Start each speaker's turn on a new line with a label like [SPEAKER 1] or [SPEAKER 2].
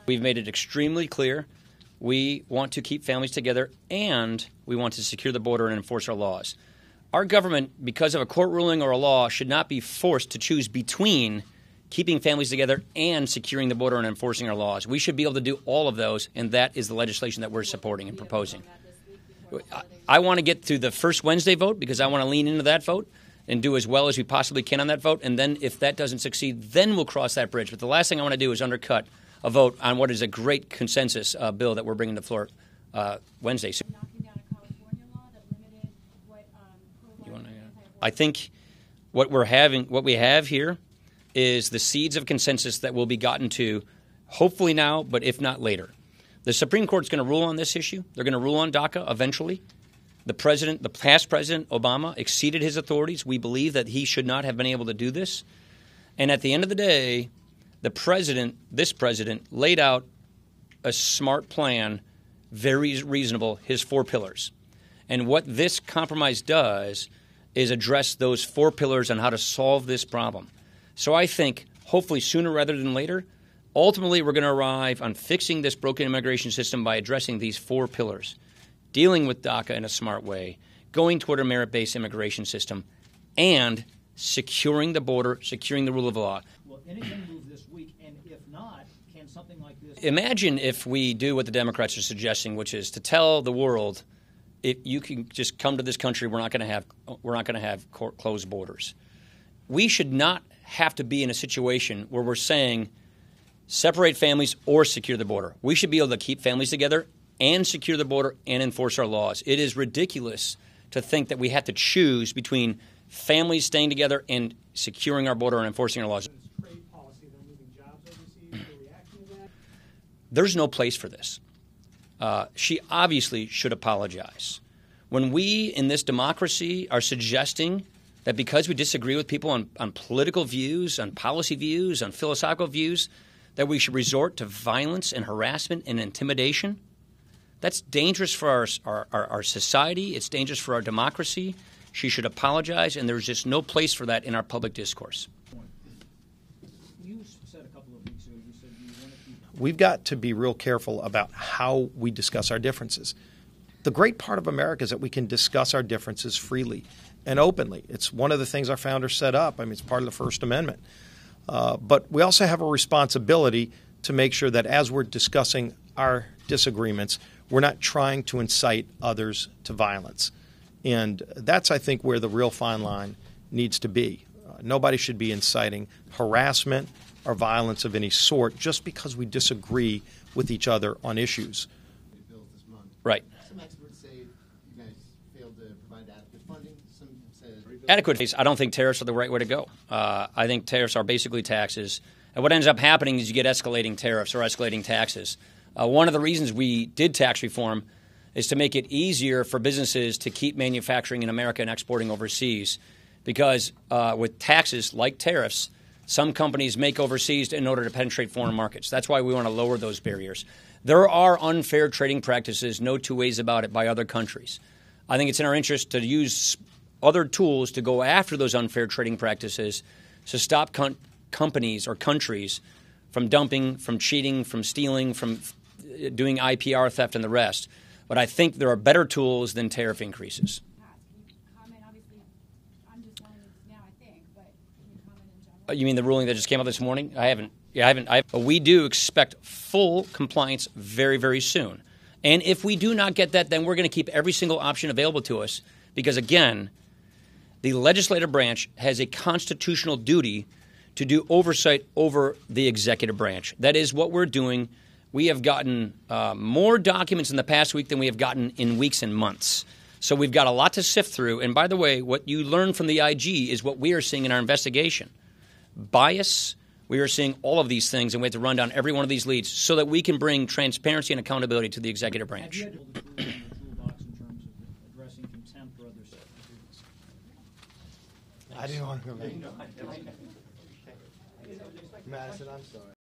[SPEAKER 1] We've made it extremely clear. We want to keep families together, and we want to secure the border and enforce our laws. Our government, because of a court ruling or a law, should not be forced to choose between keeping families together and securing the border and enforcing our laws. We should be able to do all of those, and that is the legislation that we're supporting and proposing. I want to get to the first Wednesday vote because I want to lean into that vote and do as well as we possibly can on that vote. And then if that doesn't succeed, then we'll cross that bridge. But the last thing I want to do is undercut a vote on what is a great consensus bill that we're bringing to the floor Wednesday. So, I think what we have here is the seeds of consensus that will be gotten to hopefully now, but if not later. The Supreme Court's going to rule on this issue. They're going to rule on DACA eventually. The past president, Obama, exceeded his authorities. We believe that he should not have been able to do this. And at the end of the day, this president, laid out a smart plan, very reasonable, his 4 pillars. And what this compromise does is address those 4 pillars on how to solve this problem. So I think, hopefully sooner rather than later, ultimately we're going to arrive on fixing this broken immigration system by addressing these 4 pillars, dealing with DACA in a smart way, going toward a merit-based immigration system, and securing the border, securing the rule of law.
[SPEAKER 2] Will anything move this week? And if not, can something like this...
[SPEAKER 1] Imagine if we do what the Democrats are suggesting, which is to tell the world, if you can just come to this country, we're not going to have closed borders. We should not have to be in a situation where we're saying separate families or secure the border. We should be able to keep families together and secure the border and enforce our laws. It is ridiculous to think that we have to choose between families staying together and securing our border and enforcing our laws. There's no place for this. She obviously should apologize. When we in this democracy are suggesting that because we disagree with people on political views, on policy views, on philosophical views, that we should resort to violence and harassment and intimidation, that's dangerous for our society. It's dangerous for our democracy. She should apologize, and there's just no place for that in our public discourse.
[SPEAKER 2] You said a couple of weeks ago, you said you want to keep...
[SPEAKER 3] We've got to be real careful about how we discuss our differences. The great part of America is that we can discuss our differences freely and openly. It's one of the things our founders set up. I mean, it's part of the First Amendment. But we also have a responsibility to make sure that as we're discussing our disagreements, we're not trying to incite others to violence. And that's, I think, where the real fine line needs to be. Nobody should be inciting harassment or violence of any sort just because we disagree with each other on issues.
[SPEAKER 1] Right.
[SPEAKER 4] Some experts say you guys failed to provide adequate funding. Some say
[SPEAKER 1] adequate. I don't think tariffs are the right way to go. I think tariffs are basically taxes. And what ends up happening is you get escalating tariffs or escalating taxes. One of the reasons we did tax reform is to make it easier for businesses to keep manufacturing in America and exporting overseas. Because with taxes like tariffs, some companies make overseas in order to penetrate foreign markets. That's why we want to lower those barriers. There are unfair trading practices, no two ways about it, by other countries. I think it's in our interest to use other tools to go after those unfair trading practices to stop companies or countries from dumping, from cheating, from stealing, from doing IPR theft and the rest. But I think there are better tools than tariff increases. You mean the ruling that just came out this morning? I haven't. But we do expect full compliance very, very soon. And if we do not get that, then we're going to keep every single option available to us because, again, the legislative branch has a constitutional duty to do oversight over the executive branch. That is what we're doing. We have gotten more documents in the past week than we have gotten in weeks and months. So we've got a lot to sift through. And by the way, what you learn from the IG is what we are seeing in our investigation. Bias, we are seeing all of these things, and we have to run down every one of these leads so that we can bring transparency and accountability to the executive branch.
[SPEAKER 2] Have you had to hold the tool in the toolbox in terms of addressing contempt or other stuff?
[SPEAKER 4] I didn't want to go back. Madison, I'm sorry.